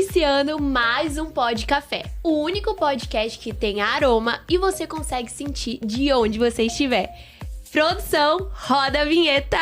iniciando mais um Pod Café, o único podcast que tem aroma e você consegue sentir de onde você estiver. Produção, roda a vinheta!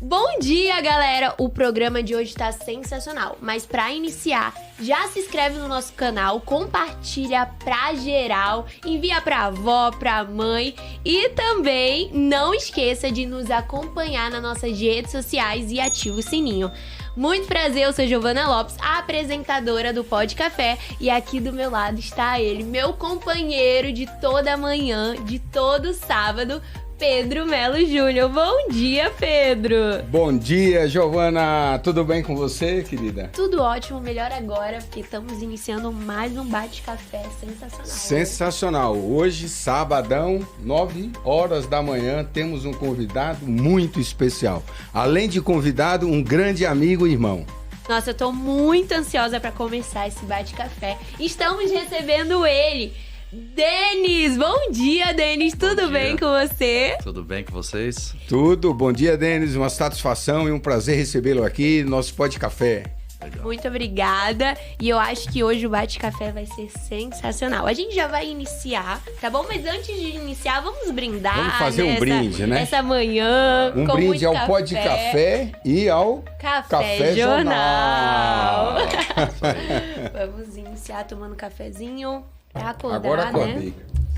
Bom dia, galera! O programa de hoje tá sensacional, mas pra iniciar, já se inscreve no nosso canal, compartilha pra geral, envia pra avó, pra mãe e também não esqueça de nos acompanhar nas nossas redes sociais e ativa o sininho. Muito prazer, eu sou Giovana Lopes, a apresentadora do Pod Café, e aqui do meu lado está ele, meu companheiro de toda manhã, de todo sábado, Pedro Melo Júnior. Bom dia, Pedro! Bom dia, Giovana! Tudo bem com você, querida? Tudo ótimo, melhor agora, porque estamos iniciando mais um bate-café sensacional. Sensacional! Hoje, sabadão, 9 horas da manhã, temos um convidado muito especial. Além de convidado, um grande amigo e irmão. Nossa, eu tô muito ansiosa para começar esse bate-café. Estamos recebendo ele, Denis! Bom dia, Denis! Tudo bem com você? Tudo bem com vocês? Tudo. Bom dia, Denis. Uma satisfação e um prazer recebê-lo aqui no nosso Pod Café. Legal. Muito obrigada. E eu acho que hoje o bate-café vai ser sensacional. A gente já vai iniciar, tá bom? Mas antes de iniciar, vamos brindar. Vamos fazer um brinde, né? Essa manhã. Um com brinde muito ao Pod Café e ao Café Jornal. Isso aí. Vamos iniciar tomando um cafezinho pra acordar, Agora acordei. né?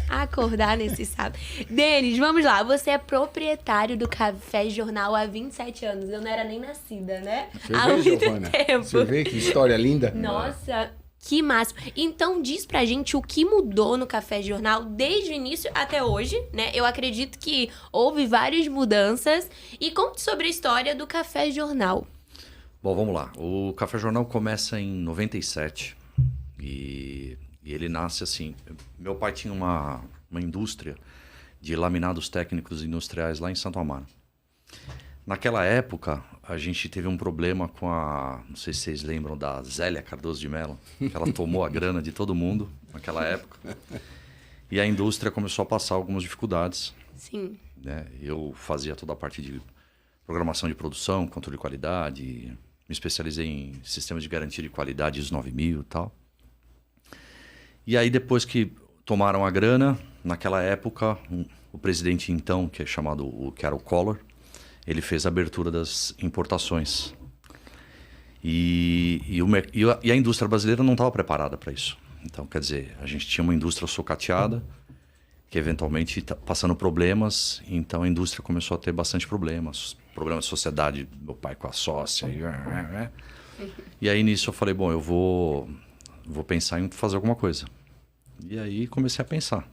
Acordar nesse sábado. Denis, vamos lá. Você é proprietário do Café Jornal há 27 anos. Eu não era nem nascida, né? Você Há vê, muito Giovana? tempo. Você vê que história linda? Nossa, que máximo. Então diz pra gente o que mudou no Café Jornal desde o início até hoje, né? Eu acredito que houve várias mudanças. E conte sobre a história do Café Jornal. Bom, vamos lá. O Café Jornal começa em 97 e ele nasce assim. Meu pai tinha uma indústria de laminados técnicos industriais lá em Santo Amaro. Naquela época, a gente teve um problema com não sei se vocês lembram da Zélia Cardoso de Mello, que ela tomou a grana de todo mundo naquela época. E a indústria começou a passar algumas dificuldades. Sim. Né? Eu fazia toda a parte de programação de produção, controle de qualidade, me especializei em sistemas de garantia de qualidade ISO 9000 e tal. E aí depois que tomaram a grana, naquela época, o presidente então, que era o Collor, ele fez a abertura das importações. E a indústria brasileira não estava preparada para isso. Então, quer dizer, a gente tinha uma indústria sucateada, que eventualmente está passando problemas, então a indústria começou a ter bastante problemas. Problemas de sociedade, meu pai com a sócia. E aí nisso eu falei, bom, eu vou pensar em fazer alguma coisa. E aí comecei a pensar.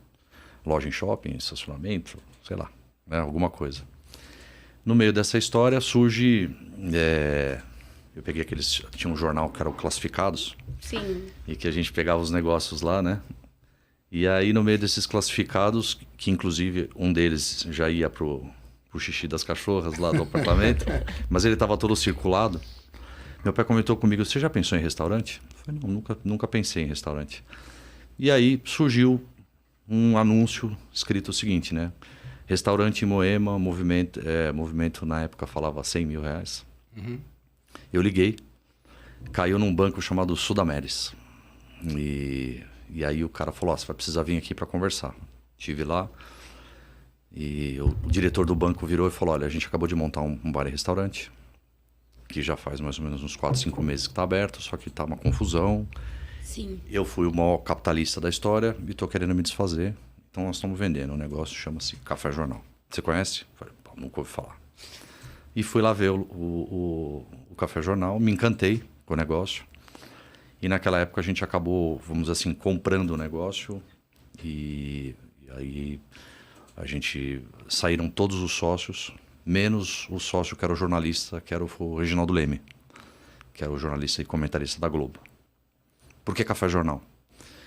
Loja em shopping, estacionamento, sei lá, né, alguma coisa. No meio dessa história surge... eu peguei tinha um jornal que era o Classificados. Sim. E que a gente pegava os negócios lá, né? E aí no meio desses classificados, que inclusive um deles já ia pro xixi das cachorras lá do apartamento, mas ele estava todo circulado. Meu pai comentou comigo, você já pensou em restaurante? Eu falei, não, nunca pensei em restaurante. E aí surgiu um anúncio escrito o seguinte, né? Restaurante em Moema, movimento na época falava R$100 mil. Uhum. Eu liguei, caiu num banco chamado Sudameris. E aí o cara falou, você vai precisar vir aqui para conversar. Estive lá e o diretor do banco virou e falou, olha, a gente acabou de montar um bar e restaurante, que já faz mais ou menos uns 4, 5 meses que está aberto, só que está uma confusão. Sim. Eu fui o maior capitalista da história e estou querendo me desfazer. Então nós estamos vendendo um negócio que chama-se Café Jornal. Você conhece? Falei, nunca ouvi falar. E fui lá ver o Café Jornal, me encantei com o negócio. E naquela época a gente acabou, vamos dizer assim, comprando o negócio. E aí saíram todos os sócios, menos o sócio que era o jornalista, que era o Reginaldo Leme, que era o jornalista e comentarista da Globo. Por que Café Jornal?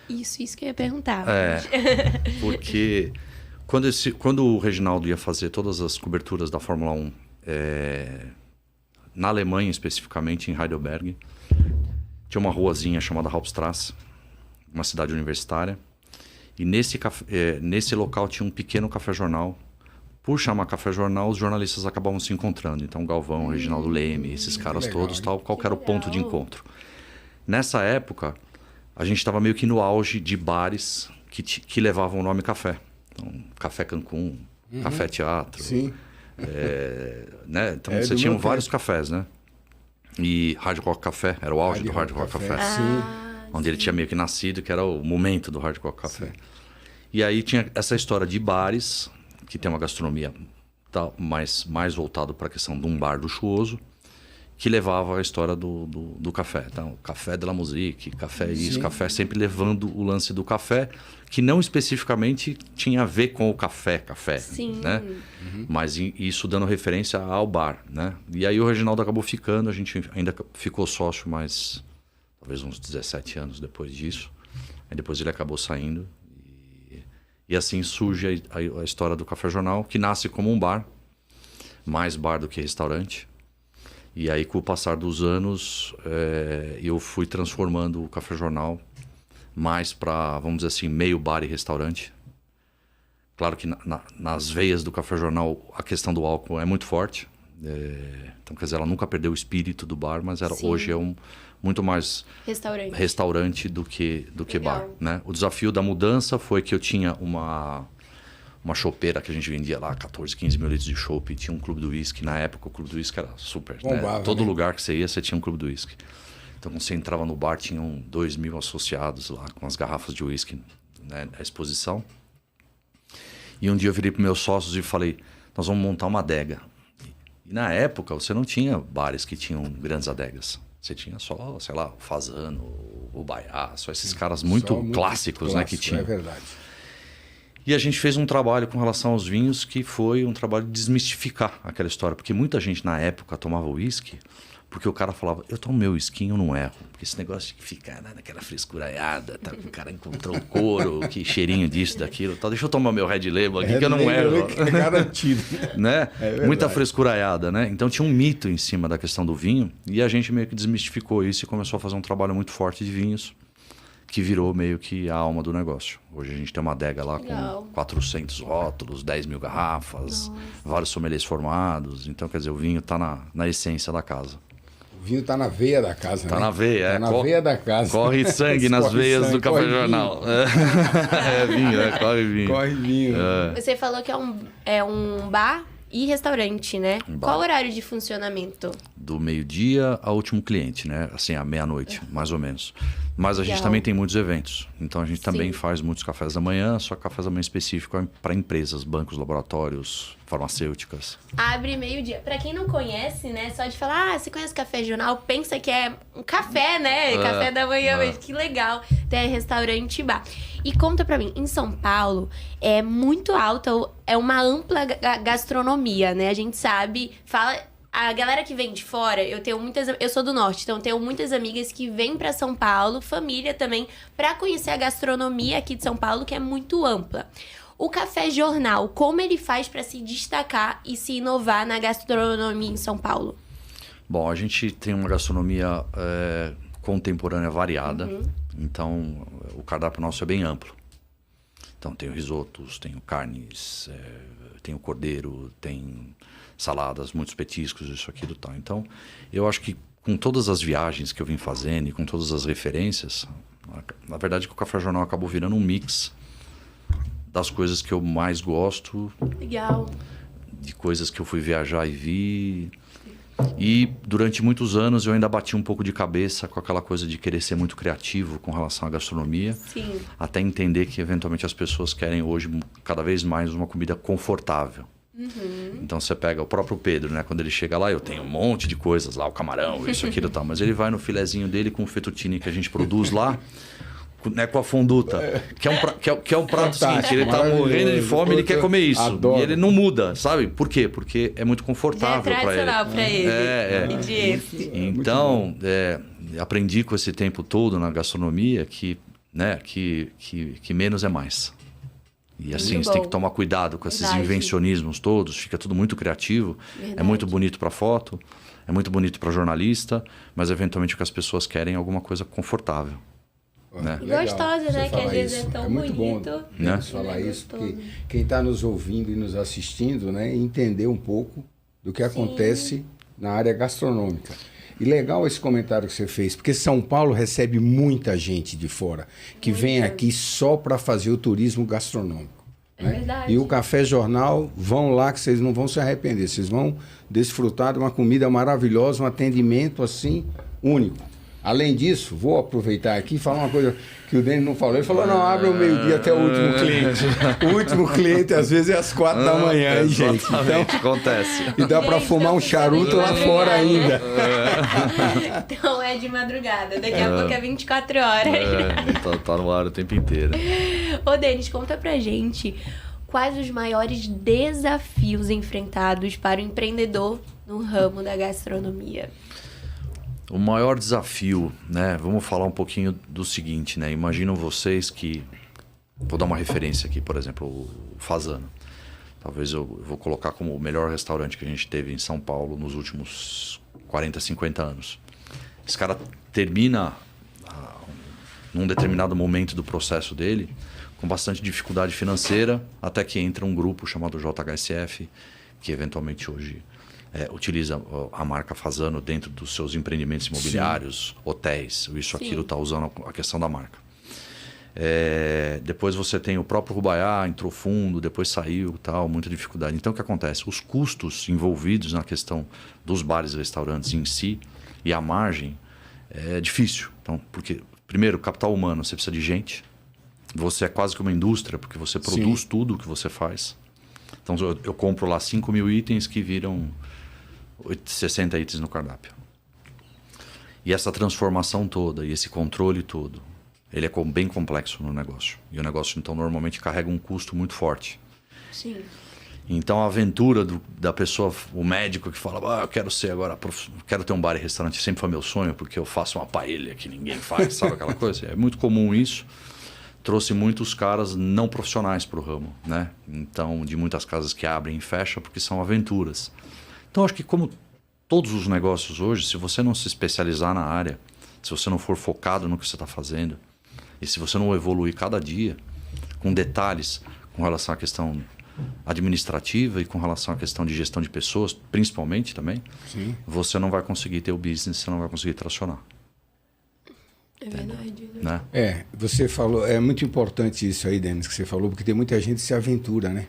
Isso que eu ia perguntar. Porque quando o Reginaldo ia fazer todas as coberturas da Fórmula 1, na Alemanha especificamente, em Heidelberg, tinha uma ruazinha chamada Hauptstrasse, uma cidade universitária, e nesse local tinha um pequeno café-jornal por chamar Café Jornal, os jornalistas acabavam se encontrando. Então, Galvão, Reginaldo Leme, esses caras legal, todos, hein? tal, qual que era o ponto de legal. encontro. Nessa época, a gente estava meio que no auge de bares que levavam o nome café. Então, Café Cancún, Café Teatro. Sim. Né? Então, É você do tinha meu vários tempo. cafés, né? E Hard Rock Café, era o auge do Hard Rock Café. Sim. Onde ele tinha meio que nascido, que era o momento do Hard Rock Café. E aí tinha essa história de bares, que tem uma gastronomia mais voltado para a questão de um bar luxuoso, que levava a história do café. Então, café de la musique, café isso, Sim. café, sempre levando o lance do café, que não especificamente tinha a ver com o café, Sim. né? Mas isso dando referência ao bar, né? E aí o Reginaldo acabou ficando, a gente ainda ficou sócio, mas talvez uns 17 anos depois disso. Aí depois ele acabou saindo. E assim surge a história do Café Jornal, que nasce como um bar, mais bar do que restaurante. E aí, com o passar dos anos, eu fui transformando o Café Jornal mais para, vamos dizer assim, meio bar e restaurante. Claro que nas veias do Café Jornal a questão do álcool é muito forte. Então, quer dizer, ela nunca perdeu o espírito do bar, mas hoje é muito mais restaurante do que bar, né? O desafio da mudança foi que eu tinha uma chopeira que a gente vendia lá, 14, 15 mil litros de chopp, e tinha um clube do whisky. Na época, o clube do whisky era super, bombava, né? Todo né? lugar que você ia, você tinha um clube do whisky. Então, quando você entrava no bar, tinham 2.000 associados lá com as garrafas de whisky, né, à exposição. E um dia eu virei para meus sócios e falei, nós vamos montar uma adega. E na época, você não tinha bares que tinham grandes adegas. Você tinha só, sei lá, o Fazano, o Baiá, só esses caras muito clássicos, né, que tinham. É verdade. E a gente fez um trabalho com relação aos vinhos que foi um trabalho de desmistificar aquela história. Porque muita gente na época tomava uísque porque o cara falava, eu tomo meu uísque, eu não erro. Porque esse negócio de ficar naquela frescuraiada, tá? O cara encontrou o couro, que cheirinho disso, daquilo. Tal. Deixa eu tomar meu Red Label aqui que eu não erro. É garantido. Né? É Muita frescuraiada, né? Então tinha um mito em cima da questão do vinho e a gente meio que desmistificou isso e começou a fazer um trabalho muito forte de vinhos, que virou meio que a alma do negócio. Hoje a gente tem uma adega lá com 400 rótulos, 10.000 garrafas, vários sommeliers formados. Então, quer dizer, o vinho está na essência da casa. O vinho tá na veia da casa, Tá né? na veia, Tá na veia da casa. Corre sangue nas veias do Café Jornal. É vinho, corre vinho. Corre vinho. Você falou que é um bar e restaurante, né? bar. Qual o horário de funcionamento? Do meio-dia ao último cliente, né? Assim, à meia-noite, mais ou menos. Mas a gente Legal. também tem muitos eventos. Então a gente também Sim. faz muitos cafés da manhã, só cafés da manhã específico para empresas, bancos, laboratórios, farmacêuticas. Abre meio-dia. Pra quem não conhece, né? Só de falar, você conhece Café Jornal? Pensa que é um café, né? Café da manhã mesmo. Que legal. Tem restaurante e bar. E conta pra mim, em São Paulo é muito alta, é uma ampla gastronomia, né? A gente sabe, a galera que vem de fora, eu sou do norte, então tenho muitas amigas que vêm pra São Paulo, família também, pra conhecer a gastronomia aqui de São Paulo, que é muito ampla. O Café Jornal, como ele faz pra se destacar e se inovar na gastronomia em São Paulo? Bom, a gente tem uma gastronomia contemporânea variada, então o cardápio nosso é bem amplo. Então tem risotos, tem carnes, tem o cordeiro, tem saladas, muitos petiscos, isso, aquilo e tal. Então, eu acho que com todas as viagens que eu vim fazendo e com todas as referências, na verdade que o Café Jornal acabou virando um mix das coisas que eu mais gosto. Legal. De coisas que eu fui viajar e vi. E durante muitos anos eu ainda bati um pouco de cabeça com aquela coisa de querer ser muito criativo com relação à gastronomia. Sim. Até entender que eventualmente as pessoas querem hoje cada vez mais uma comida confortável. Então você pega o próprio Pedro, né? Quando ele chega lá, eu tenho um monte de coisas lá, o camarão, isso, aquilo e tal. Mas ele vai no filezinho dele com o fettuccine que a gente produz lá, né, com a fonduta, que é um prato seguinte, ele tá morrendo de fome, ele quer comer isso. Adoro. E ele não muda, sabe? Por quê? Porque é muito confortável Já é para ele. tradicional pra ele. E de esse. Então, aprendi com esse tempo todo na gastronomia que menos é mais. E assim, Muito você tem bom. que tomar cuidado com esses Verdade. invencionismos todos, fica tudo muito criativo, Verdade. é muito bonito para foto, é muito bonito para jornalista, mas eventualmente o que as pessoas querem é alguma coisa confortável. Né? E gostosa, né? Que às vezes isso. é tão muito bonito. bom, Né? falar isso, gostoso. porque quem está nos ouvindo e nos assistindo, né, entender um pouco do que acontece na área gastronômica. E legal esse comentário que você fez, porque São Paulo recebe muita gente de fora que vem aqui só para fazer o turismo gastronômico. É né? verdade. E o Café Jornal, vão lá que vocês não vão se arrepender, vocês vão desfrutar de uma comida maravilhosa, um atendimento assim único. Além disso, vou aproveitar aqui e falar uma coisa que o Denis não falou. Ele falou, não, abre o meio-dia até o último cliente. O último cliente, às vezes, é às 4 da manhã, hein, gente? Então, acontece. e dá para fumar um charuto lá fora ainda. Então é de madrugada. Daqui a pouco é 24 horas. Tá no ar o tempo inteiro. Ô, Denis, conta pra gente quais os maiores desafios enfrentados para o empreendedor no ramo da gastronomia. O maior desafio, né? Vamos falar um pouquinho do seguinte, né? Imaginam vocês que... Vou dar uma referência aqui, por exemplo, o Fasano. Talvez eu vou colocar como o melhor restaurante que a gente teve em São Paulo nos últimos 40, 50 anos. Esse cara termina num determinado momento do processo dele com bastante dificuldade financeira, até que entra um grupo chamado JHSF, que eventualmente hoje utiliza a marca Fasano dentro dos seus empreendimentos imobiliários, hotéis, isso, aquilo, está usando a questão da marca. Depois você tem o próprio Rubaiá, entrou fundo, depois saiu, tal, muita dificuldade. Então o que acontece? Os custos envolvidos na questão dos bares e restaurantes em si e a margem é difícil. Então, porque, primeiro, capital humano, você precisa de gente. Você é quase que uma indústria, porque você produz tudo o que você faz. Então eu compro lá 5 mil itens que viram 60 itens no cardápio. E essa transformação toda, e esse controle todo, ele é bem complexo no negócio. E o negócio, então, normalmente carrega um custo muito forte. Sim. Então, a aventura da pessoa, o médico que fala, eu quero ser agora, quero ter um bar e restaurante, sempre foi meu sonho, porque eu faço uma paella que ninguém faz, sabe aquela coisa? É muito comum isso. Trouxe muitos caras não profissionais para o ramo, né? Então, de muitas casas que abrem e fecham, porque são aventuras. Então, acho que como todos os negócios hoje, se você não se especializar na área, se você não for focado no que você está fazendo, e se você não evoluir cada dia, com detalhes com relação à questão administrativa e com relação à questão de gestão de pessoas, principalmente também, você não vai conseguir ter o business, você não vai conseguir tracionar. É verdade. Né? Você falou, é muito importante isso aí, Denis, que você falou, porque tem muita gente que se aventura, né?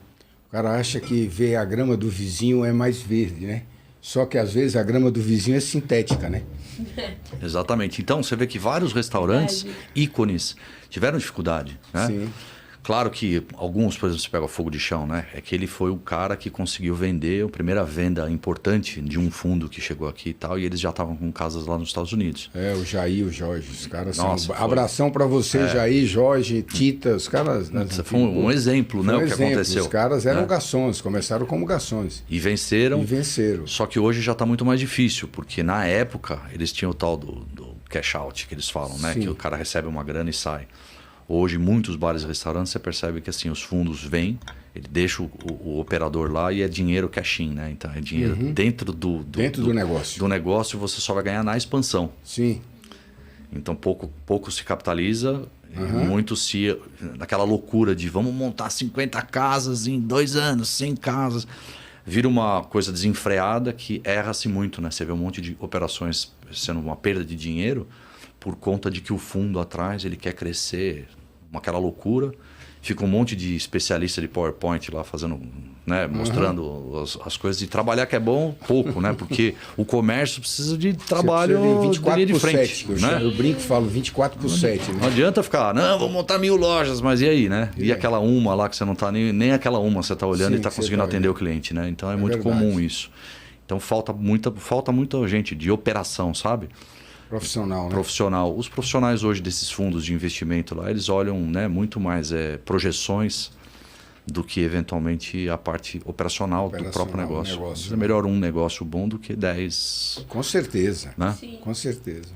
O cara acha que ver a grama do vizinho é mais verde, né? Só que às vezes a grama do vizinho é sintética, né? Exatamente. Então você vê que vários restaurantes, ícones, tiveram dificuldade, né? Sim. Claro que alguns, por exemplo, você pega o Fogo de Chão, né? É que ele foi o cara que conseguiu vender a primeira venda importante de um fundo que chegou aqui e tal, e eles já estavam com casas lá nos Estados Unidos. O Jair, o Jorge, os caras Nossa, são... Abração pra você, Jair, Jorge, Tita, os caras... Foi um exemplo, né? O que aconteceu. Os caras eram garçons, começaram como garçons. E venceram. Só que hoje já está muito mais difícil, porque na época eles tinham o tal do cash out, que eles falam, né? Que o cara recebe uma grana e sai. Hoje, muitos bares e restaurantes, você percebe que assim, os fundos vêm, ele deixa o operador lá e é dinheiro cash-in, né? Então, é dinheiro dentro do negócio. Do negócio, você só vai ganhar na expansão. Sim. Então, pouco se capitaliza, muito se... Naquela loucura de vamos montar 50 casas em 2 anos, 100 casas. Vira uma coisa desenfreada que erra-se muito, né? Você vê um monte de operações sendo uma perda de dinheiro por conta de que o fundo atrás ele quer crescer, aquela loucura. Fica um monte de especialista de PowerPoint lá fazendo, né, mostrando as coisas. E trabalhar que é bom, pouco, né? Porque o comércio precisa de trabalho de frente. Eu brinco e falo 24/7. Né? Não adianta ficar, vou montar 1000 lojas, mas e aí, né? E aquela uma lá que você não está nem aquela uma você está olhando e está conseguindo atender o cliente, né? Então é muito comum isso. Então falta muita gente de operação, sabe? Profissional, né? Profissional. Os profissionais hoje desses fundos de investimento lá, eles olham, né, muito mais projeções do que eventualmente a parte operacional do próprio negócio. É melhor um negócio bom do que 10. Com certeza. Né? Sim. Com certeza.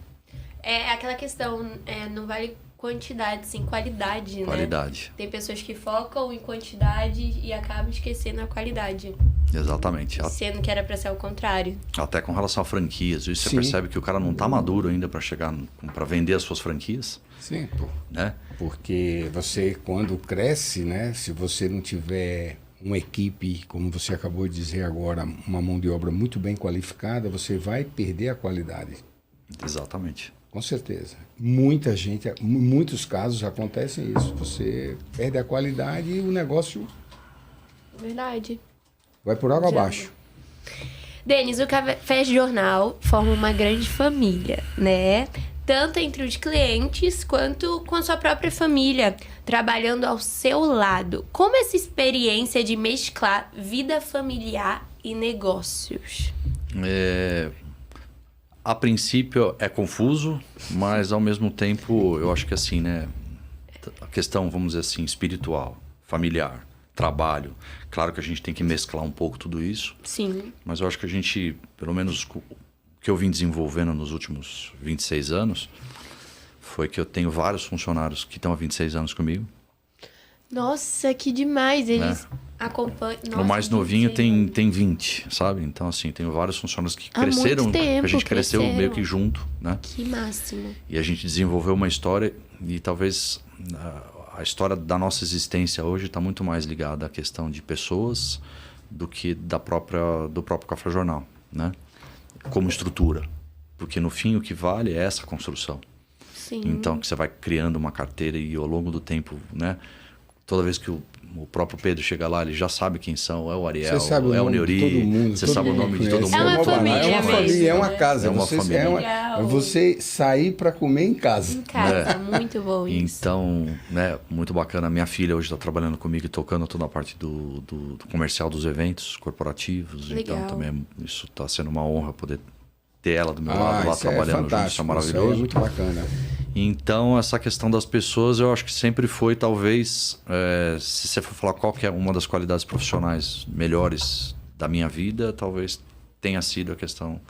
É aquela questão, não vale quantidade, sim, qualidade, né? Qualidade. Tem pessoas que focam em quantidade e acabam esquecendo a qualidade. Exatamente. Sendo que era pra ser o contrário. Até com relação a franquias, você Sim. percebe que o cara não está maduro ainda para chegar para vender as suas franquias, Sim, né? porque você, quando cresce, né? Se você não tiver uma equipe, como você acabou de dizer agora, uma mão de obra muito bem qualificada, você vai perder a qualidade. Exatamente. Com certeza. Muita gente, em muitos casos acontece isso. Você perde a qualidade e o negócio Verdade. vai por água Já. abaixo. Denis, o Café Jornal forma uma grande família, né? Tanto entre os clientes quanto com a sua própria família, trabalhando ao seu lado. Como essa experiência de mesclar vida familiar e negócios? A princípio é confuso, mas ao mesmo tempo eu acho que assim, né? A questão, vamos dizer assim, espiritual, familiar, trabalho. Claro que a gente tem que mesclar um pouco tudo isso, Sim. mas eu acho que a gente, pelo menos o que eu vim desenvolvendo nos últimos 26 anos, foi que eu tenho vários funcionários que estão há 26 anos comigo. Nossa, que demais. Eles acompanham. O mais novinho tem 20, sabe? Então, assim, tenho vários funcionários que Há cresceram, muito tempo, a gente cresceu cresceram. meio que junto, né? Que máximo. E a gente desenvolveu uma história e talvez a história da nossa existência hoje está muito mais ligada à questão de pessoas do que do próprio Café Jornal, né? Como estrutura. Porque no fim o que vale é essa construção. Sim. Então que você vai criando uma carteira e ao longo do tempo, né? Toda vez que o próprio Pedro chega lá, ele já sabe quem são. É o Ariel, Você sabe o é o nome de Neuri, todo mundo, você todo sabe o mundo nome de todo conhece. mundo. É uma família é uma família, mesmo, é uma né? casa. É uma família. É você sair para comer em casa. Em casa, muito bom isso. Então, né, muito bacana. Minha filha hoje está trabalhando comigo e tocando toda a parte do comercial dos eventos corporativos. Legal. Então, também isso está sendo uma honra poder ter ela do meu lado lá isso trabalhando junto. Isso é fantástico, maravilhoso. Isso é muito bacana. Então, essa questão das pessoas, eu acho que sempre foi, talvez, se você for falar qual que é uma das qualidades profissionais melhores da minha vida, talvez tenha sido a questão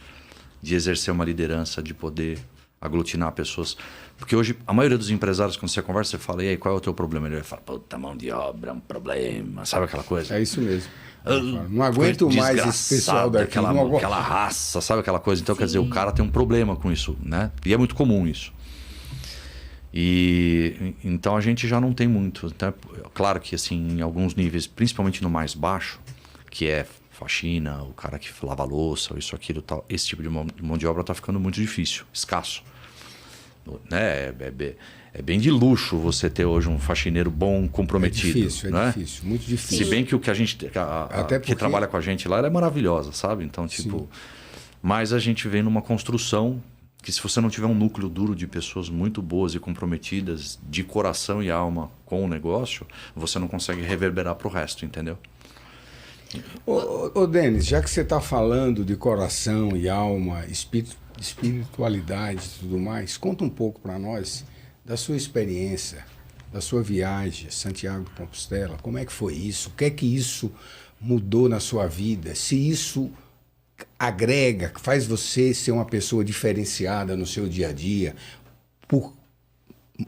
de exercer uma liderança, de poder aglutinar pessoas. Porque hoje, a maioria dos empresários, quando você conversa, você fala, e aí, qual é o teu problema? Ele fala, puta, mão de obra é um problema, sabe aquela coisa? É isso mesmo. Não aguento mais esse pessoal daqui. Aquela raça, sabe aquela coisa? Então, quer dizer, o cara tem um problema com isso, né? E é muito comum isso. E então a gente já não tem muito. Então, claro que assim, em alguns níveis, principalmente no mais baixo, que é faxina, o cara que lava a louça, ou isso, aquilo, tal, esse tipo de mão de obra está ficando muito difícil, escasso. Né? É bem de luxo você ter hoje um faxineiro bom, comprometido. É difícil, muito difícil. Se bem que o que a gente. Até porque... que trabalha com a gente lá, ela é maravilhosa, sabe? Então, tipo. Sim. Mas a gente vem numa construção que, se você não tiver um núcleo duro de pessoas muito boas e comprometidas, de coração e alma com o negócio, você não consegue reverberar para o resto, entendeu? Ô Denis, já que você está falando de coração e alma, espiritualidade e tudo mais, conta um pouco para nós da sua experiência, da sua viagem a Santiago de Compostela. Como é que foi isso? O que é que isso mudou na sua vida? Se isso agrega, faz você ser uma pessoa diferenciada no seu dia a dia,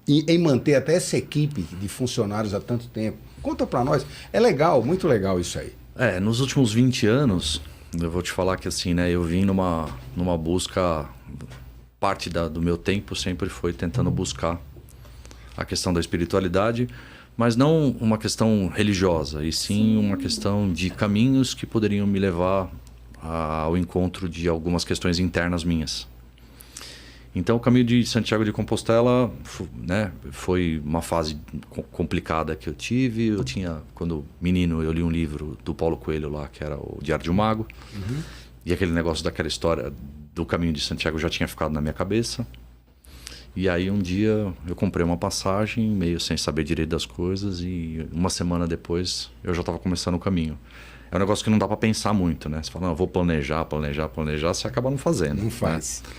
em manter até essa equipe de funcionários há tanto tempo. Conta para nós. É legal, muito legal isso aí. Nos últimos 20 anos, eu vou te falar que assim, né, eu vim numa busca, parte do meu tempo sempre foi tentando buscar a questão da espiritualidade, mas não uma questão religiosa, e sim uma questão de caminhos que poderiam me levar ao encontro de algumas questões internas minhas. Então, o caminho de Santiago de Compostela, né, foi uma fase complicada que eu tive. Eu tinha, quando menino, eu li um livro do Paulo Coelho lá, que era o Diário de um Mago. Uhum. E aquele negócio daquela história do caminho de Santiago já tinha ficado na minha cabeça. E aí, um dia, eu comprei uma passagem, meio sem saber direito das coisas, e uma semana depois, eu já estava começando o caminho. É um negócio que não dá para pensar muito, né? Você fala, não, eu vou planejar, você acaba não fazendo. Não faz. Né?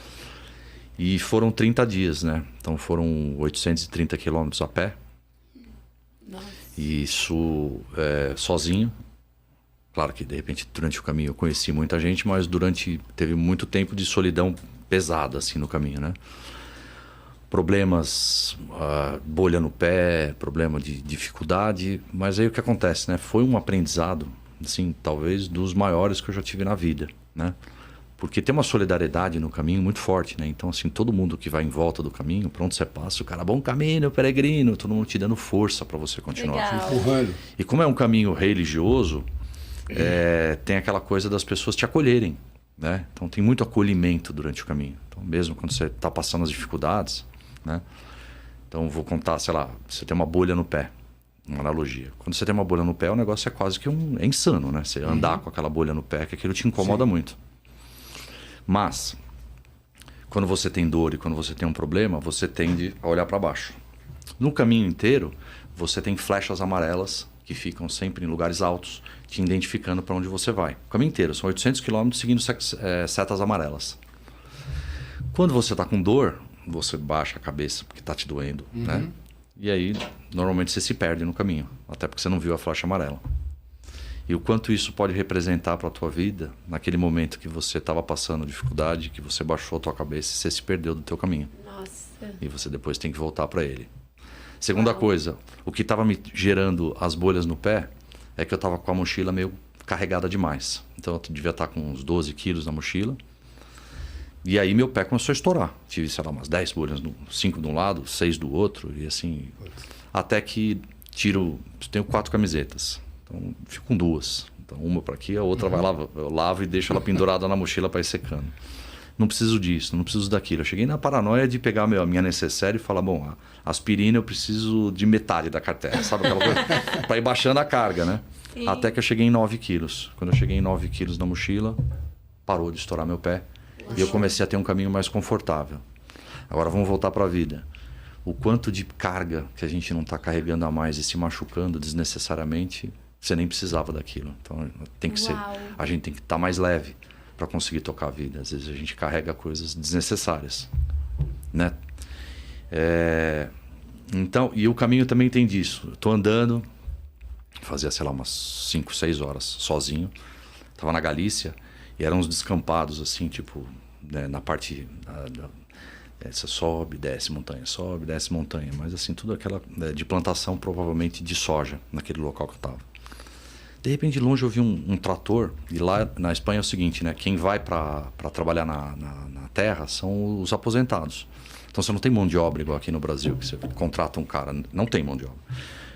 E foram 30 dias, né? Então foram 830 quilômetros a pé. Nossa. E isso sozinho. Claro que, de repente, durante o caminho eu conheci muita gente, mas teve muito tempo de solidão pesada, assim, no caminho, né? Problemas, bolha no pé, problema de dificuldade. Mas aí o que acontece, né? Foi um aprendizado assim, talvez dos maiores que eu já tive na vida, né? Porque tem uma solidariedade no caminho muito forte, né? Então, assim, todo mundo que vai em volta do caminho, pra onde você passa, o cara, bom caminho, peregrino, todo mundo te dando força para você continuar. Legal. Empurrando. E como é um caminho religioso, tem aquela coisa das pessoas te acolherem, né? Então, tem muito acolhimento durante o caminho. Então, mesmo quando você está passando as dificuldades, né? Então, vou contar, sei lá, você tem uma bolha no pé. Uma analogia. Quando você tem uma bolha no pé, o negócio é quase que é insano, né? Você andar com aquela bolha no pé, que aquilo te incomoda muito. Mas, quando você tem dor e quando você tem um problema, você tende a olhar para baixo. No caminho inteiro, você tem flechas amarelas que ficam sempre em lugares altos, te identificando para onde você vai. O caminho inteiro, são 800 quilômetros seguindo setas amarelas. Quando você está com dor, você baixa a cabeça porque está te doendo, né? E aí, normalmente você se perde no caminho, até porque você não viu a flecha amarela. E o quanto isso pode representar para a tua vida, naquele momento que você estava passando dificuldade, que você baixou a tua cabeça e você se perdeu do teu caminho. Nossa. E você depois tem que voltar para ele. Segunda coisa, o que estava me gerando as bolhas no pé é que eu estava com a mochila meio carregada demais. Então eu devia estar com uns 12 quilos na mochila. E aí meu pé começou a estourar. Tive, sei lá, umas 10 bolhas, 5 de um lado, 6 do outro. E assim, até que tenho 4 camisetas. Então fico com 2. Então uma para aqui, a outra vai lá, eu lavo e deixo ela pendurada na mochila para ir secando. Não preciso disso, não preciso daquilo. Eu cheguei na paranoia de pegar a minha necessaire e falar, bom, a aspirina eu preciso de metade da cartela, sabe aquela coisa? Para ir baixando a carga, né? Sim. Até que eu cheguei em 9 quilos. Quando eu cheguei em 9 quilos na mochila, parou de estourar meu pé. E eu comecei a ter um caminho mais confortável. Agora vamos voltar para a vida. O quanto de carga que a gente não está carregando a mais e se machucando desnecessariamente, você nem precisava daquilo. Então tem que ser, a gente tem que estar mais leve para conseguir tocar a vida. Às vezes a gente carrega coisas desnecessárias, né? Então, e o caminho também tem disso. Eu tô andando, fazia, sei lá, umas 5, 6 horas sozinho. Tava na Galícia e eram uns descampados assim, tipo, né, na parte você sobe, desce montanha, mas assim, tudo aquela de plantação, provavelmente de soja, naquele local que eu tava. De repente, de longe, eu vi um trator. E lá na Espanha é o seguinte, né? Quem vai para trabalhar na terra são os aposentados. Então, você não tem mão de obra igual aqui no Brasil, que você contrata um cara. Não tem mão de obra.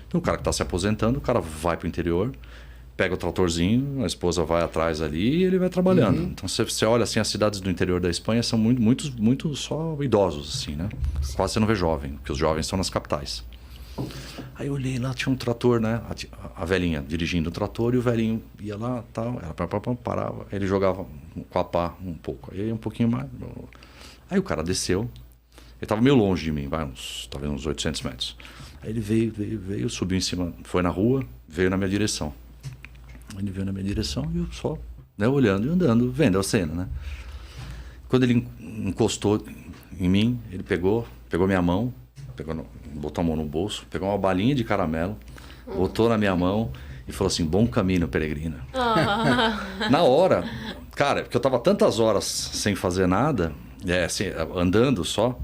Então, o cara que está se aposentando, o cara vai para o interior, pega o tratorzinho, a esposa vai atrás ali e ele vai trabalhando. Então, você olha assim, as cidades do interior da Espanha são muito só idosos, assim, né? Quase você não vê jovem, porque os jovens estão nas capitais. Aí eu olhei lá, tinha um trator, né? A velhinha dirigindo o trator e o velhinho ia lá, tal, ela parava, ele jogava com a pá um pouco, aí um pouquinho mais. Aí o cara desceu, ele estava meio longe de mim, talvez uns 800 metros. Aí ele veio, subiu em cima, foi na rua, veio na minha direção. Ele veio na minha direção e eu só, né, olhando e andando, vendo a cena, né? Quando ele encostou em mim, ele pegou minha mão, botou a mão no bolso, pegou uma balinha de caramelo, botou na minha mão e falou assim, bom caminho, peregrina. Na hora, cara, porque eu tava tantas horas sem fazer nada, assim, andando só,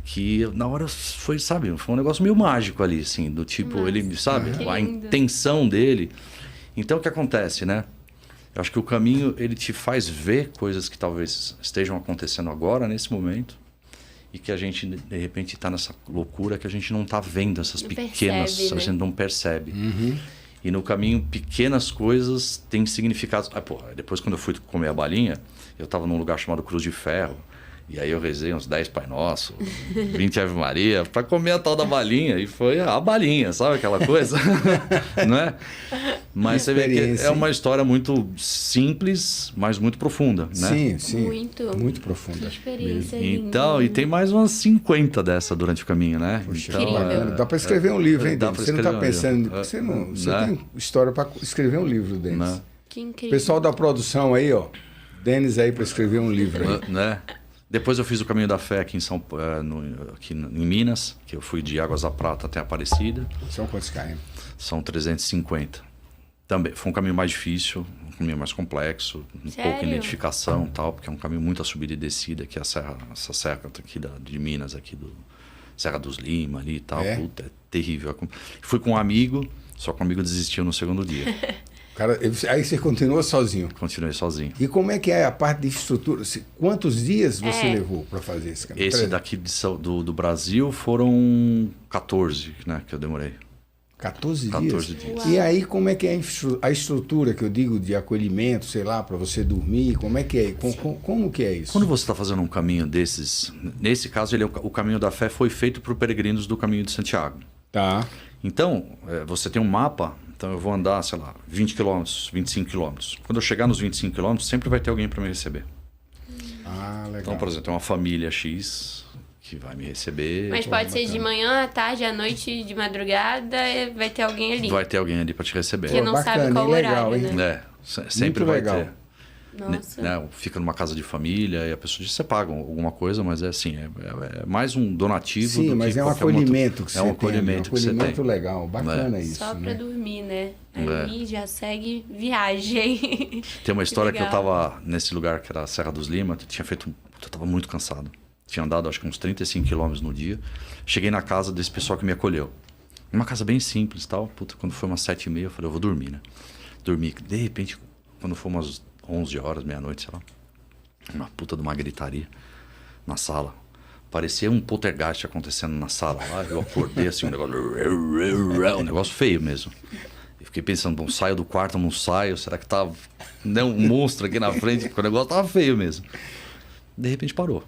que na hora foi, sabe, foi um negócio meio mágico ali, assim, do tipo, ele, sabe, a intenção dele. Então, o que acontece, né? Eu acho que o caminho, ele te faz ver coisas que talvez estejam acontecendo agora, nesse momento, e que a gente, de repente, está nessa loucura que a gente não está vendo essas pequenas, percebe, né? A gente não percebe. E no caminho, pequenas coisas têm significados. Depois, quando eu fui comer a balinha, eu estava num lugar chamado Cruz de Ferro, e aí eu rezei uns 10 Pai Nosso, 20 Ave Maria, para comer a tal da balinha, e foi a balinha, sabe aquela coisa? Não é? Mas você vê que é uma história muito simples, mas muito profunda, né? Sim. Muito profunda. Que experiência Então, linda. e tem mais umas 50 dessa durante o caminho, né? Puxa, Então, dá para escrever um livro, hein, dá Denis? pra Você não está escrever um pensando... livro. Você Né? tem história para escrever um livro, Denis. Né? Que incrível. Pessoal da produção aí, ó. Denis aí para escrever um livro aí. Né? Depois eu fiz o Caminho da Fé aqui aqui em Minas, que eu fui de Águas da Prata até Aparecida. São quantos km? São 350. Também foi um caminho mais difícil, um caminho mais complexo, pouca identificação e tal, porque é um caminho muito a subida e descida, que é essa serra aqui de Minas, aqui do Serra dos Lima ali e tal. Puta, é terrível. Fui com um amigo, só que o amigo desistiu no segundo dia. Aí você continua sozinho. Continuei sozinho. E como é que é a parte de estrutura? Quantos dias você levou para fazer esse caminho? Esse daqui do Brasil foram 14, né, que eu demorei. 14 dias? 14 dias. E aí, como é que é a estrutura que eu digo de acolhimento, sei lá, para você dormir? Como é que é? Como que é isso? Quando você está fazendo um caminho desses, nesse caso, o caminho da fé foi feito para peregrinos do caminho de Santiago. Tá. Então, você tem um mapa, então eu vou andar, sei lá, 20 quilômetros, 25 quilômetros. Quando eu chegar nos 25 quilômetros, sempre vai ter alguém para me receber. Ah, legal. Então, por exemplo, tem uma família X que vai me receber. Mas pode ser de manhã, à tarde, à noite, de madrugada, vai ter alguém ali. Vai ter alguém ali para te receber. Que não bacana, sabe qual o legal, horário, hein? né? Sempre Muito vai legal. ter. Nossa. Né, fica numa casa de família e a pessoa diz, você paga alguma coisa, mas é assim, é mais um donativo Sim, do mas que é um qualquer acolhimento que é você um acolhimento tem. que você Um acolhimento tem. legal, bacana isso. Só pra né? dormir, né? Aí já segue viagem. Tem uma história que eu legal. tava nesse lugar que era a Serra dos Lima, eu tava muito cansado. Tinha andado acho que uns 35 quilômetros no dia. Cheguei na casa desse pessoal que me acolheu. Uma casa bem simples e tal. Puta, quando foi umas 7h30, eu falei, eu vou dormir, né? Dormi. De repente, quando foi umas 11 horas, meia-noite, sei lá, uma puta de uma gritaria na sala. Parecia um poltergeist acontecendo na sala lá. Eu acordei assim, um negócio feio mesmo. Eu fiquei pensando, bom, saio do quarto, não saio? Será que tá um monstro aqui na frente? Porque o negócio tava feio mesmo. De repente parou.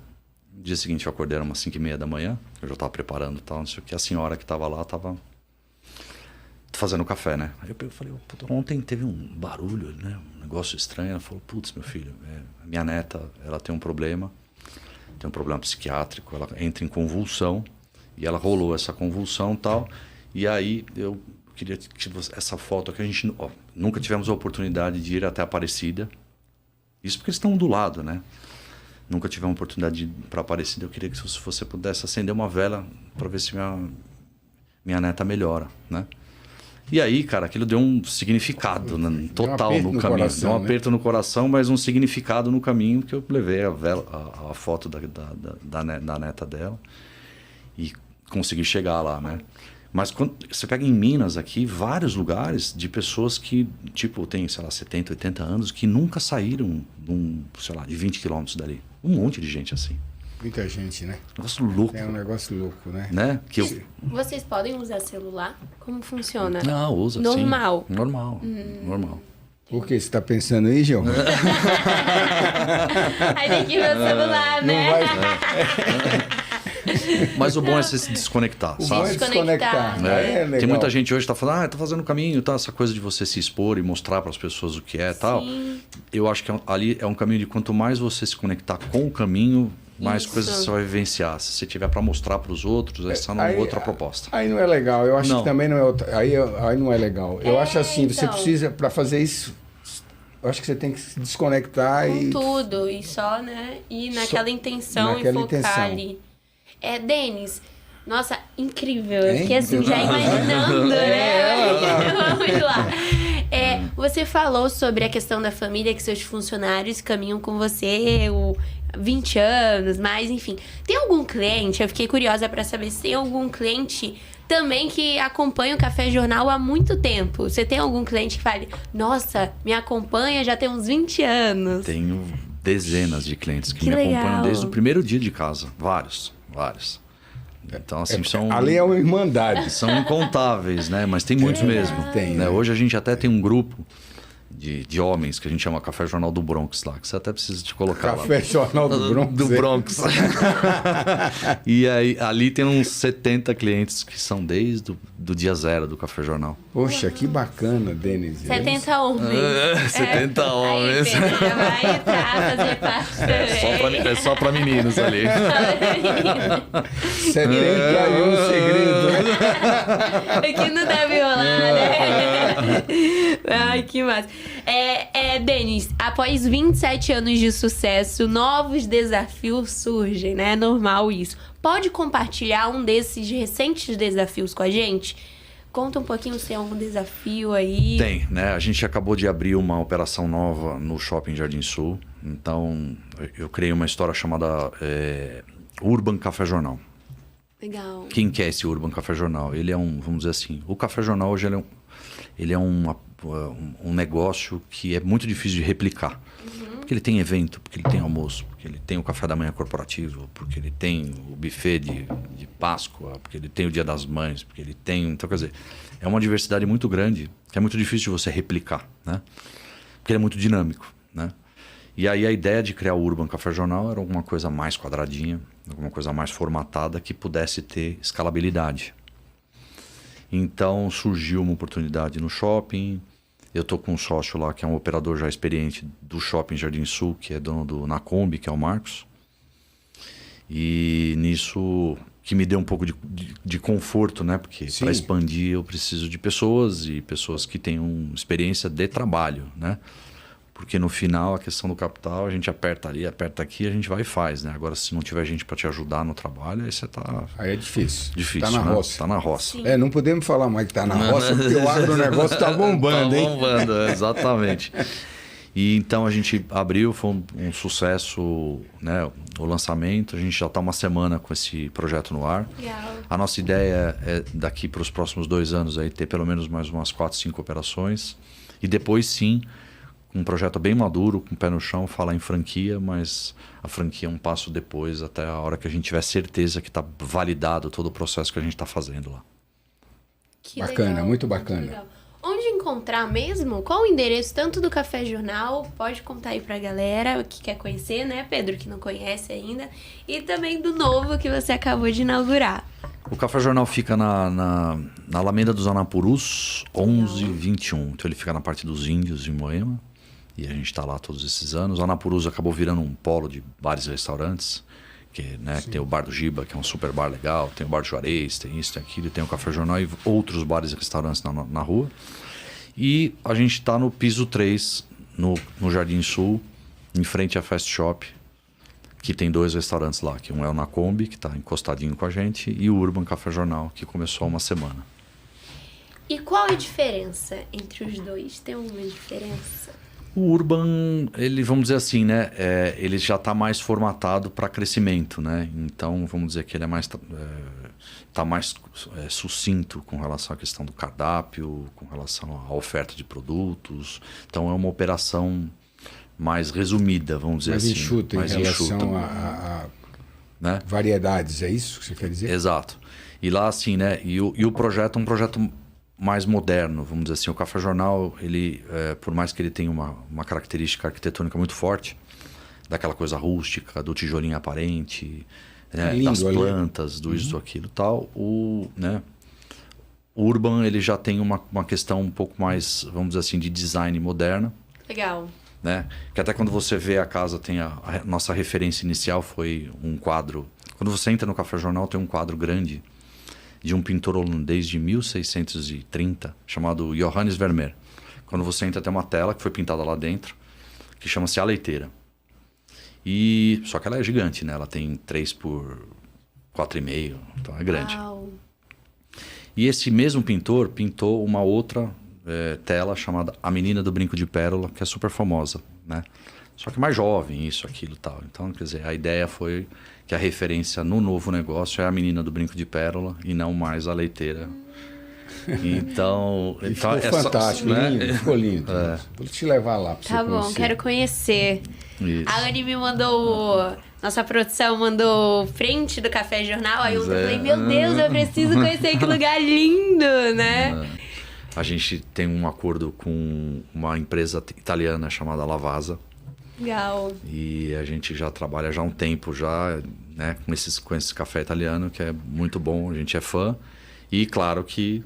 No dia seguinte eu acordei, era umas 5h30 da manhã. Eu já tava preparando e tal, não sei o que. A senhora que tava lá tava fazendo café, né? Aí eu falei, puta, ontem teve um barulho, né? Um negócio estranho. Ela falou, putz, meu filho, a minha neta, ela tem um problema psiquiátrico, ela entra em convulsão e ela rolou essa convulsão e tal. E aí eu queria que essa foto aqui, a gente nunca tivemos a oportunidade de ir até Aparecida. Isso porque eles estão do lado, né? Nunca tivemos a oportunidade de ir para Aparecida. Eu queria que você pudesse acender uma vela para ver se minha neta melhora, né? E aí, cara, aquilo deu um significado total no caminho. Coração, deu um aperto no coração, mas um significado no caminho, que eu levei a foto da neta dela e consegui chegar lá, né? Mas quando você pega em Minas aqui, vários lugares de pessoas que, tipo, tem, sei lá, 70, 80 anos, que nunca saíram, sei lá, de 20 quilômetros dali. Um monte de gente assim. Muita gente, né? Negócio louco. É um negócio louco, né? Né? Vocês podem usar celular? Como funciona? Não, usa, Normal. sim. Normal. Normal. O que você está pensando aí, Gil? Aí tem que ver o celular, né? Não vai... Mas o bom é você se desconectar, O sabe? bom é desconectar. É, legal. tem muita gente hoje que tá falando, tá fazendo o caminho, tá? Essa coisa de você se expor e mostrar para as pessoas o que é e tal. Eu acho que ali é um caminho de quanto mais você se conectar com o caminho, mais coisas você vai vivenciar. Se você tiver para mostrar para os outros, essa é outra proposta. Aí não é legal. Eu acho Não. que também não é aí não é legal. Eu acho assim, você então. precisa, para fazer isso, eu acho que você tem que se desconectar Com e... tudo. E só, né? Ir naquela intenção naquela e focar intenção. ali. Denis, nossa, incrível. Eu Hein? fiquei assim, já imaginando, né? Vamos lá. Você falou sobre a questão da família, que seus funcionários caminham com você 20 anos, mas enfim. Tem algum cliente, eu fiquei curiosa para saber se tem algum cliente também que acompanha o Café Jornal há muito tempo. Você tem algum cliente que fale, nossa, me acompanha já tem uns 20 anos? Tenho dezenas de clientes que Que me acompanham legal. desde o primeiro dia de casa. Vários. Então, assim, Ali é uma irmandade. são incontáveis, né? Mas tem muitos mesmo. Tem, né? né? Hoje a gente até tem um grupo de homens que a gente chama Café Jornal do Bronx lá, que você até precisa te colocar lá. Café Jornal do Bronx. Do Bronx. E aí, ali tem uns 70 clientes que são desde do dia zero do Café Jornal. Poxa, que bacana, Denis. 70 homens. 70 homens. Aí, Pedro, já vai entrar, fazer parte também. É só pra meninos ali. 71 segredo, né? Aqui não deve rolar, né? Ai, que massa. Denis, após 27 anos de sucesso, novos desafios surgem, né? É normal isso. Pode compartilhar um desses recentes desafios com a gente? Conta um pouquinho se é algum desafio aí. Tem, né? A gente acabou de abrir uma operação nova no Shopping Jardim Sul. Então, eu criei uma história chamada Urban Café Jornal. Legal. Quem que é esse Urban Café Jornal? Ele é vamos dizer assim, o Café Jornal hoje ele é um negócio que é muito difícil de replicar. Porque ele tem evento, porque ele tem almoço, porque ele tem o café da manhã corporativo, porque ele tem o buffet de Páscoa, porque ele tem o Dia das Mães, porque ele tem... Então, quer dizer, é uma diversidade muito grande, que é muito difícil de você replicar, né? Porque ele é muito dinâmico, né? E aí a ideia de criar o Urban Café Jornal era alguma coisa mais quadradinha, alguma coisa mais formatada que pudesse ter escalabilidade. Então surgiu uma oportunidade no shopping. Eu tô com um sócio lá que é um operador já experiente do Shopping Jardim Sul, que é dono do Nacombi, que é o Marcos. E nisso que me deu um pouco de conforto, né? Porque para expandir eu preciso de pessoas e pessoas que tenham experiência de trabalho, né? Porque no final a questão do capital a gente aperta ali, aperta aqui, a gente vai e faz, né? Agora se não tiver gente para te ajudar no trabalho, aí você tá... Aí é difícil. Difícil, tá na né? roça. Tá na roça. Sim. Não podemos falar mais que tá na roça, porque o agronegócio tá bombando, hein? Tá bombando, exatamente. E então a gente abriu, foi um sucesso, né? O lançamento, a gente já está uma semana com esse projeto no ar. Legal. A nossa ideia é daqui para os próximos 2 anos aí ter pelo menos mais umas 4, 5 operações. E depois sim, um projeto bem maduro, com o pé no chão, falar em franquia, mas a franquia é um passo depois, até a hora que a gente tiver certeza que está validado todo o processo que a gente está fazendo lá. Que Bacana, legal, muito bacana. legal. Onde encontrar mesmo? Qual o endereço tanto do Café Jornal? Pode contar aí pra galera que quer conhecer, né, Pedro, que não conhece ainda. E também do novo que você acabou de inaugurar. O Café Jornal fica na Alameda dos Anapurus, 1121. Então ele fica na parte dos Índios, em Moema. E a gente está lá todos esses anos. O Anapurus acabou virando um polo de bares e restaurantes. Que, né, tem o Bar do Giba, que é um super bar legal. Tem o Bar do Juarez, tem isso, tem aquilo. Tem o Café Jornal e outros bares e restaurantes na rua. E a gente está no piso 3, no Jardim Sul, em frente à Fast Shop. Que tem 2 restaurantes lá. Que um é o Nacombi, que está encostadinho com a gente. E o Urban Café Jornal, que começou há uma semana. E qual a diferença entre os dois? Tem alguma diferença? O Urban, ele, vamos dizer assim, né? Ele já está mais formatado para crescimento, né? Então, vamos dizer que ele é mais, tá mais sucinto com relação à questão do cardápio, com relação à oferta de produtos. Então, é uma operação mais resumida, vamos dizer Mais assim. enxuta mais em relação enxuta, a né? variedades, é isso que você quer dizer? Exato. E lá, assim, né? E o projeto é um projeto mais moderno, vamos dizer assim. O Café Jornal, ele, por mais que ele tenha uma característica arquitetônica muito forte, daquela coisa rústica, do tijolinho aparente, né, lindo, das plantas, do isso, do aquilo e tal, o Urban, ele já tem uma questão um pouco mais, vamos dizer assim, de design moderna. Legal. Né? Que até quando você vê a casa, tem a nossa referência inicial foi um quadro. Quando você entra no Café Jornal, tem um quadro grande de um pintor holandês de 1630, chamado Johannes Vermeer. Quando você entra, tem uma tela que foi pintada lá dentro, que chama-se A Leiteira. Só que ela é gigante, né? Ela tem 3 por 4,5, então é grande. Uau. E esse mesmo pintor pintou uma outra tela chamada A Menina do Brinco de Pérola, que é super famosa, né? Só que mais jovem, isso, aquilo e tal. Então, quer dizer, a ideia foi que a referência no novo negócio é a Menina do Brinco de Pérola e não mais a leiteira. Então ficou fantástico, né? lindo, ficou lindo. Vou te levar lá pra Tá você bom, conhecer. quero conhecer. Isso. A Anne me mandou... Nossa produção mandou frente do Café Jornal. Aí eu falei, meu Deus, eu preciso conhecer que lugar lindo, né? A gente tem um acordo com uma empresa italiana chamada Lavazza. Legal. E a gente já trabalha já há um tempo já, né, com esse café italiano, que é muito bom, a gente é fã. E claro que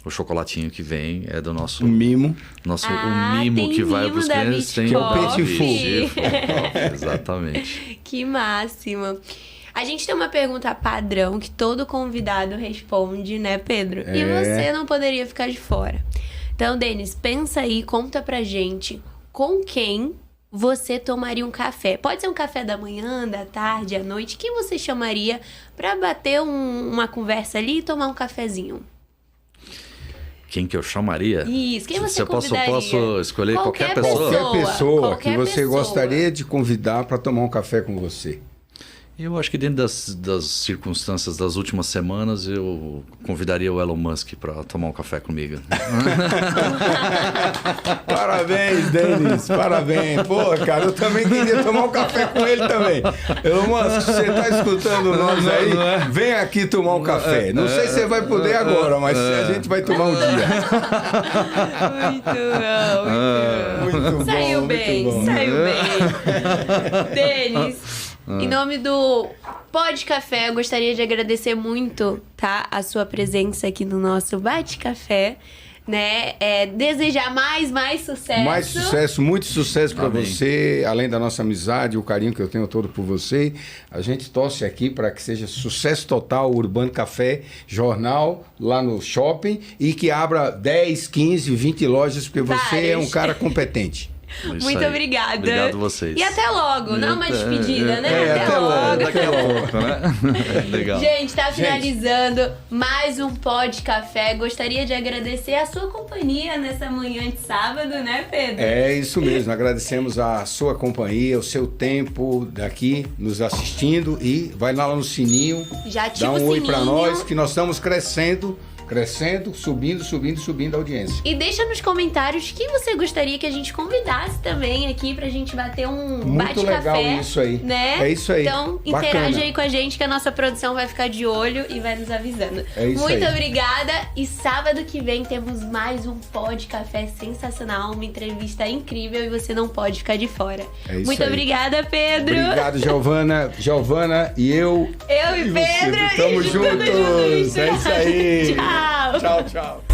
o chocolatinho que vem é do nosso... Um mimo. O mimo que vai para os clientes. Que é o Petit Four. Exatamente. Que máximo. A gente tem uma pergunta padrão que todo convidado responde, né, Pedro? E você não poderia ficar de fora. Então, Denis, pensa aí, conta pra gente com quem você tomaria um café. Pode ser um café da manhã, da tarde, à noite. Quem você chamaria pra bater uma conversa ali e tomar um cafezinho? Quem que eu chamaria? Isso, quem você convidaria? Posso escolher qualquer pessoa? Qualquer pessoa que Qualquer você pessoa. gostaria de convidar para tomar um café com você. Eu acho que dentro das circunstâncias das últimas semanas, eu convidaria o Elon Musk para tomar um café comigo. Parabéns, Denis, parabéns. Pô, cara, eu também queria tomar um café com ele também. Elon Musk, se você tá escutando nós aí, vem aqui tomar um café. Não sei se você vai poder agora, mas a gente vai tomar um dia. Muito bom. Saiu bem. Denis, em nome do Pod Café, eu gostaria de agradecer muito, tá, a sua presença aqui no nosso Bate Café, né? Desejar mais sucesso. Mais sucesso, muito sucesso para você, além da nossa amizade, o carinho que eu tenho todo por você. A gente torce aqui para que seja sucesso total o Urbano Café Jornal lá no shopping e que abra 10, 15, 20 lojas, porque você é um cara competente. Muito obrigada. Obrigado a vocês. E até logo. Não uma despedida, né? Até logo. Daqui a pouco, né? Legal. Gente, tá finalizando mais um Pod Café. Gostaria de agradecer a sua companhia nessa manhã de sábado, né, Pedro? É isso mesmo. Agradecemos a sua companhia, o seu tempo daqui nos assistindo e vai lá no sininho. Já ativa dá um o sininho. Oi pra nós que nós estamos crescendo, subindo a audiência. E deixa nos comentários quem você gostaria que a gente convidasse também aqui pra gente bater um Muito bate-café. legal isso aí. Né? É isso aí. Então, interage aí com a gente que a nossa produção vai ficar de olho e vai nos avisando. É isso Muito aí. obrigada. E sábado que vem temos mais um Pod Café sensacional, uma entrevista incrível e você não pode ficar de fora. É isso Muito aí. obrigada, Pedro. Obrigado, Giovana e eu. Eu e Pedro. Tamo juntos. É isso aí. Tchau. Tchau, tchau.